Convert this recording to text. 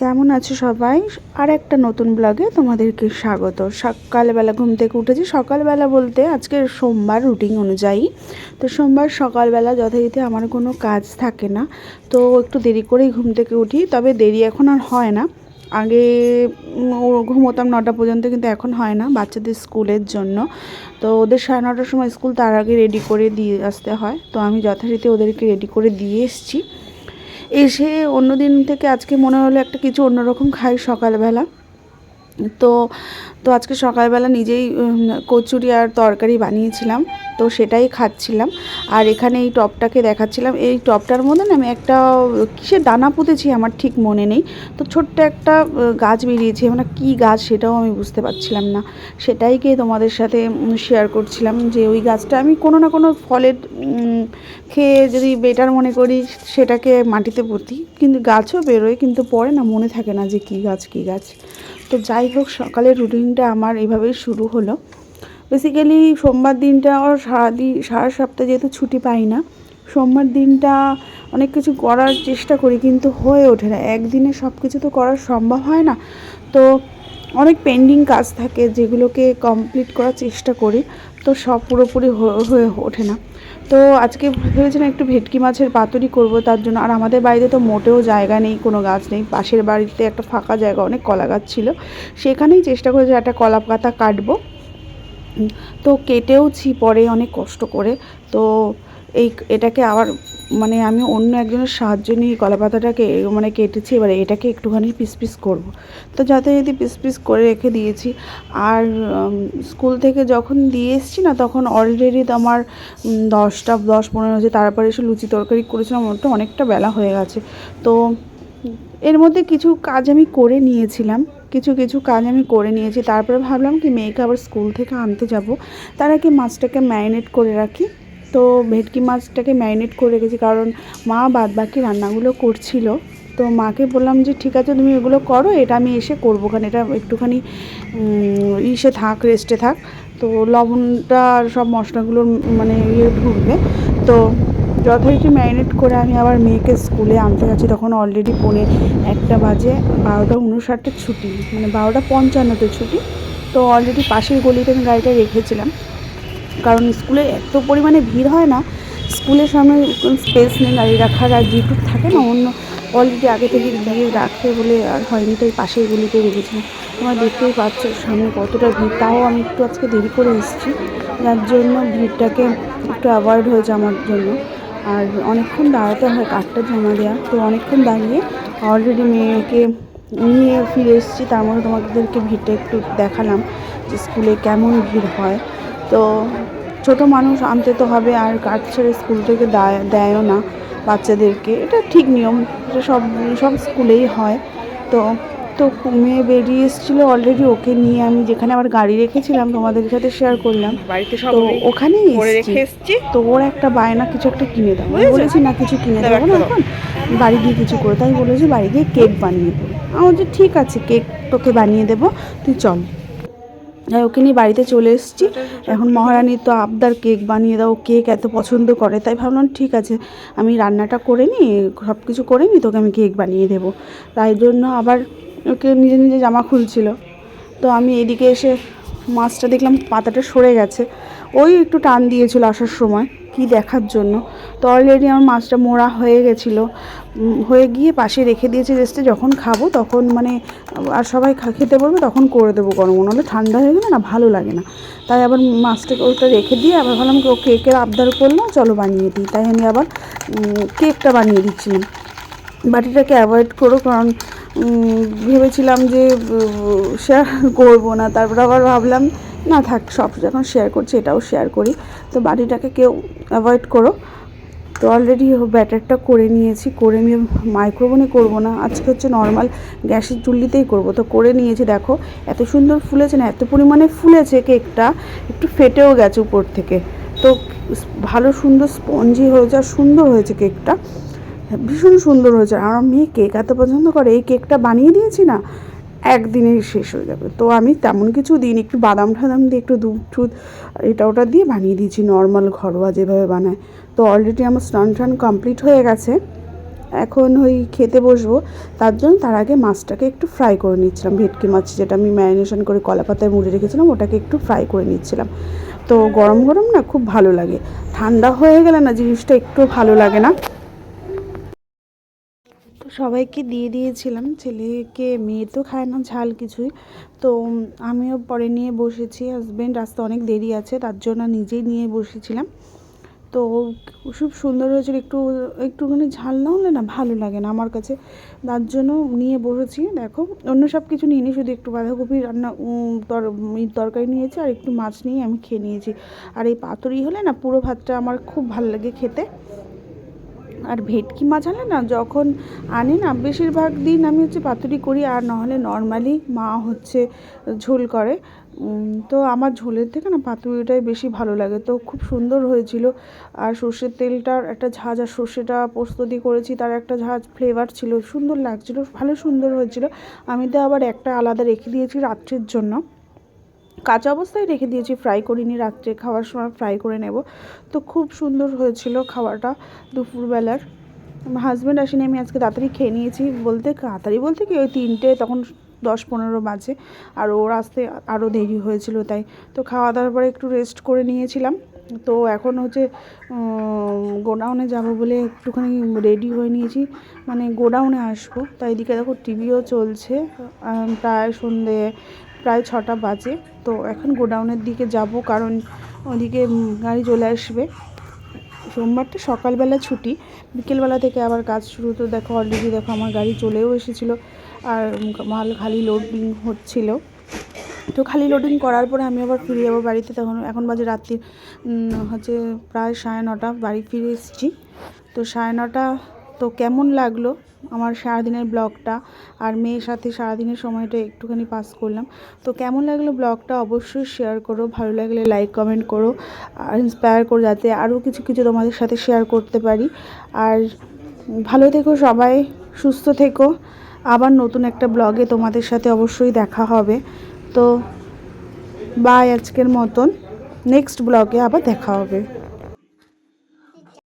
কেমন আছো সবাই? আর একটা নতুন ব্লগে তোমাদেরকে স্বাগত। সকালবেলা ঘুম থেকে উঠেছি, সকালবেলা বলতে আজকে সোমবার রুটিন অনুযায়ী। তো সোমবার সকালবেলা যথারীতি আমার কোনো কাজ থাকে না, তো একটু দেরি করেই ঘুম থেকে উঠি। তবে দেরি এখন আর হয় না, আগে ঘুমোতাম 9টা পর্যন্ত, কিন্তু এখন হয় না বাচ্চাদের স্কুলের জন্য। তো ওদের 9:30টার সময় স্কুল, তার আগে রেডি করে দিয়ে আসতে হয়। তো আমি যথারীতি ওদেরকে রেডি করে দিয়ে এসেছি। এসে অন্য দিন থেকে আজকে মনে হলো একটা কিছু অন্যরকম খাই সকালবেলা। তো তো আজকে সকালবেলা নিজেই কচুরি আর তরকারি বানিয়েছিলাম, তো সেটাই খাচ্ছিলাম। আর এখানে এই টবটাকে দেখাচ্ছিলাম, এই টবটার মধ্যে না আমি একটা কিসের দানা পুঁতেছি আমার ঠিক মনে নেই। তো ছোট্ট একটা গাছ বেরিয়েছে, মানে কী গাছ সেটাও আমি বুঝতে পারছিলাম না। সেটাইকে তোমাদের সাথে শেয়ার করছিলাম যে ওই গাছটা আমি কোনো না কোনো ফলের খেয়ে যদি বেটার মনে করি সেটাকে মাটিতে পুঁতি, কিন্তু গাছও বেরোয়, কিন্তু পরে না মনে থাকে না যে কী গাছ কী গাছ। তো যাই হোক, সকালের রুটিনটা আমার এভাবেই শুরু হলো। বেসিক্যালি সোমবার দিনটা আর সারা সপ্তাহে যেহেতু ছুটি পাই না, সোমবার দিনটা অনেক কিছু করার চেষ্টা করি, কিন্তু হয়ে ওঠে না। একদিনে সব কিছু তো করা সম্ভব হয় না। তো অনেক পেন্ডিং কাজ থাকে যেগুলোকে কমপ্লিট করার চেষ্টা করি, তো সব পুরোপুরি হয়ে ওঠে না। তো আজকে ভেবেছিলাম একটু ভেটকি মাছের পাতুরি করব, তার জন্য। আর আমাদের বাড়িতে তো মোটেও জায়গা নেই, কোনো গাছ নেই। পাশের বাড়িতে একটা ফাঁকা জায়গা, অনেক কলা গাছ ছিল, সেখানেই চেষ্টা করেছি একটা কলা পাতা কাটবো। তো কেটেওছি পরে অনেক কষ্ট করে। তো এটাকে আবার মানে আমি অন্য একজনের সাহায্য নিয়ে কলা পাতাটাকে মানে কেটেছি, এবারে এটাকে একটুখানি পিস পিস করব। তো যাতে যদি পিস পিস করে রেখে দিয়েছি। আর স্কুল থেকে যখন দিয়ে এসেছি না, তখন অলরেডি তো আমার 10:15 হয়েছে। তারপরে এসে লুচি তরকারি করেছিলাম, ওটা অনেকটা বেলা হয়ে গেছে। তো এর মধ্যে কিছু কাজ আমি করে নিয়েছিলাম, কিছু কাজ আমি করে নিয়েছি। তারপরে ভাবলাম কি মেয়েকে আবার স্কুল থেকে আনতে যাব, তার আগে মাছটাকে ম্যারিনেট করে রাখি। তো ভেটকি মাছটাকে ম্যারিনেট করে রেখেছি, কারণ মা বাদবাকি রান্নাগুলো করছিল। তো মাকে বললাম যে ঠিক আছে তুমি এগুলো করো, এটা আমি এসে করবো, কারণ এটা একটুখানি রেস্টে থাক। তো লবণটা আর সব মশলাগুলোর মানে ঢুকবে। তো যথারীতি ম্যারিনেট করে আমি আবার মেয়েকে স্কুলে আনতে যাচ্ছি। তখন অলরেডি 1:45 বাজে, 12:59 ছুটি, মানে 12:55 ছুটি। তো অলরেডি পাশের গলিতে আমি গাড়িটা রেখেছিলাম, কারণ স্কুলে এত পরিমাণে ভিড় হয় না, স্কুলের সামনে স্পেস নেই গাড়ি রাখার। আর যেটুকু থাকে না অন্য অলরেডি আগে থেকে গিয়ে রাখে বলে আর হয়নি, তাই পাশের গলিতে রেখেছিলাম। তোমরা দেখতেই পাচ্ছ সামনে কতটা ভিড়, তাও আমি একটু আজকে দেরি করে এসেছি, যার জন্য ভিড়টাকে একটু অ্যাভয়েড হয়েছে আমার জন্য। আর অনেকক্ষণ দাঁড়াতে হয় কার্ডটা জমা দেওয়া, তো অনেকক্ষণ দাঁড়িয়ে অলরেডি মেয়েকে নিয়ে ফিরে এসেছি। তার মধ্যে তোমাদেরকে ভিড়টা একটু দেখালাম যে স্কুলে কেমন ভিড় হয়। তো ছোট মানুষ আনতে তো হবে, আর কার্ড ছেড়ে স্কুল থেকে দেয়ও না বাচ্চাদেরকে, এটা ঠিক নিয়ম, এটা সব স্কুলেই হয়। তো তো মেয়ে বেরিয়ে এসেছিলো অলরেডি, ওকে নিয়ে আমি যেখানে আবার গাড়ি রেখেছিলাম তোমাদের সাথে শেয়ার করলাম, তো ওখানেই এসেছি। তো ওর একটা বায়না কিছু একটা কিনে দাও, আমি বলেছি না কিছু কিনে দেবো না এখন, বাড়ি গিয়ে কিছু করে। তাই বলেছি বাড়ি গিয়ে কেক বানিয়ে দেবো। আমার যে ঠিক আছে, কেক তোকে বানিয়ে দেবো, তুই চল। ওকে নিয়ে বাড়িতে চলে এসেছি। এখন মহারানীর তো আবদার কেক বানিয়ে দাও, কেক এত পছন্দ করে, তাই ভাবলাম ঠিক আছে আমি রান্নাটা করে নিই, সব কিছু করে নিই, তোকে আমি কেক বানিয়ে দেবো। তাই জন্য আবার ওকে নিজে নিজে জামা খুলছিল। তো আমি এদিকে এসে মাছটা দেখলাম পাতাটা সরে গেছে, ওই একটু টান দিয়েছিল আসার সময় কি দেখার জন্য। তো অলরেডি আমার মাছটা মোড়া হয়ে গেছিলো, হয়ে গিয়ে পাশে রেখে দিয়েছি রেস্টে। যখন খাবো তখন মানে আর সবাই খেতে বলবে তখন করে দেবো গরম, নাহলে ঠান্ডা হয়ে গেলে না ভালো লাগে না। তাই আবার মাছটাকে ওটা রেখে দিয়ে আবার ভাবলাম ও কেকের আবদার করলো, চলো বানিয়ে দিই। তাই আমি আবার কেকটা বানিয়ে দিচ্ছিলাম। বাটিটাকে অ্যাভয়েড করো, কারণ ভেবেছিলাম যে শেয়ার করবো না, তারপর আবার ভাবলাম না থাক, সব যখন শেয়ার করছি এটাও শেয়ার করি। তো বাটিটাকে কেউ অ্যাভয়েড করো। তো অলরেডি ব্যাটারটা করে নিয়েছি, করে নিয়ে মাইক্রোওভেনে করবো না, আজকে হচ্ছে নর্মাল গ্যাসের চুল্লিতেই করবো। তো করে নিয়েছি, দেখো এত সুন্দর ফুলেছে না, এত পরিমাণে ফুলেছে কেকটা, একটু ফেটেও গেছে উপর থেকে। তো ভালো সুন্দর স্পঞ্জি হয়েছে আর সুন্দর হয়েছে কেকটা, ভীষণ সুন্দর হয়েছে। আর মেয়ে কেক এত পছন্দ করে, এই কেকটা বানিয়ে দিয়েছি না একদিনেই শেষ হয়ে যাবে। তো আমি তেমন কিছু দিইনি, একটু বাদাম ঠাদাম দিয়ে একটু দুধ এটা ওটা দিয়ে বানিয়ে দিয়েছি নর্মাল ঘরোয়া যেভাবে বানায়। তো অলরেডি আমার স্নান কমপ্লিট হয়ে গেছে। এখন ওই খেতে বসবো, তার আগে মাছটাকে একটু ফ্রাই করে নিচ্ছিলাম। ভেটকি মাছ যেটা আমি ম্যারিনেশন করে কলা পাতায় মুড়ে রেখেছিলাম, ওটাকে একটু ফ্রাই করে নিচ্ছিলাম। তো গরম গরম না খুব ভালো লাগে, ঠান্ডা হয়ে গেলে না জিনিসটা একটু ভালো লাগে না। তো সবাইকে দিয়ে দিয়েছিলাম, ছেলেকে, মেয়ে তো খায় না ঝাল কিছুই। তো আমিও পরে নিয়ে বসেছি, হাজব্যান্ড আসতে অনেক দেরি আছে তার জন্য নিজেই নিয়ে বসেছিলাম। তো খুব সুন্দর হয়েছিল, একটুখানি ঝাল না হলে না ভালো লাগে না আমার কাছে, তার জন্য নিয়ে বসেছি। দেখো অন্য সব কিছু নিয়ে নিই, শুধু একটু বাঁধাকপি রান্না তরকারি নিয়েছি আর একটু মাছ নিয়ে আমি খেয়ে নিয়েছি। আর এই পাতুরি হলে না পুরো ভাতটা আমার খুব ভালো লাগে খেতে। আর ভেটকি মাছ আনলে না, যখন আনি না বেশিরভাগ দিন আমি হচ্ছে পাতুরি করি, আর নাহলে নর্মালি মা হচ্ছে ঝোল করে। তো আমার ঝোলের থেকে না পাতুরিটাই বেশি ভালো লাগে। তো খুব সুন্দর হয়েছিল। আর সর্ষের তেলটার একটা ঝাঁঝ, আর সর্ষেটা পোস্ত দিয়ে করেছি, তার একটা ঝাঁঝ ফ্লেভার ছিল, সুন্দর লাগছিলো, ভালো সুন্দর হয়েছিল। আমি তো আবার একটা আলাদা রেখে দিয়েছি রাত্রির জন্য, কাঁচা অবস্থায় রেখে দিয়েছি, ফ্রাই করিনি, রাত্রে খাওয়ার সময় ফ্রাই করে নেব। তো খুব সুন্দর হয়েছিল খাওয়াটা দুপুরবেলার। আমার হাজব্যান্ড আসেনি, আমি আজকে তাড়াতাড়ি খেয়ে নিয়েছি, তাড়াতাড়ি বলতে কি ওই 3টে তখন 10-15 বাজে, আর ওর আসতে আরও দেরি হয়েছিল তাই। তো খাওয়া দাওয়ার পরে একটু রেস্ট করে নিয়েছিলাম। তো এখন হচ্ছে গোডাউনে যাব বলে একটুখানি রেডি হয়ে নিয়েছি, মানে গোডাউনে আসবো। তাই এদিকে দেখো টিভিও চলছে, প্রায় 6টা বাজে। তো এখন গোডাউনের দিকে যাব, কারণ ওদিকে গাড়ি চলে আসবে। সোমবারটা সকালবেলা ছুটি, বিকেলবেলা থেকে আবার কাজ শুরু। তো দেখো অলরেডি দেখো আমার গাড়ি চলেও এসেছিলো, আর মাল খালি লোডিং হচ্ছিল। তো খালি লোডিং করার পরে আমি আবার ফিরে যাবো বাড়িতে। তখন এখন বাজে রাত্রি হচ্ছে প্রায় 9:30, বাড়ি ফিরে এসেছি। তো 9:30। তো কেমন লাগলো আমার সারাদিনের ব্লগটা, আর মেয়ের সাথে সারাদিনের সময়টা একটুখানি পাস করলাম। তো কেমন লাগলো ব্লগটা অবশ্যই শেয়ার করো, ভালো লাগলে লাইক কমেন্ট করো, আর ইন্সপায়ার করো যাতে আরও কিছু কিছু তোমাদের সাথে শেয়ার করতে পারি। আর ভালো থেকো সবাই, সুস্থ থেকো। আবার নতুন একটা ব্লগে তোমাদের সাথে অবশ্যই দেখা হবে। তো বাই, আজকের মতন, নেক্সট ব্লগে আবার দেখা হবে।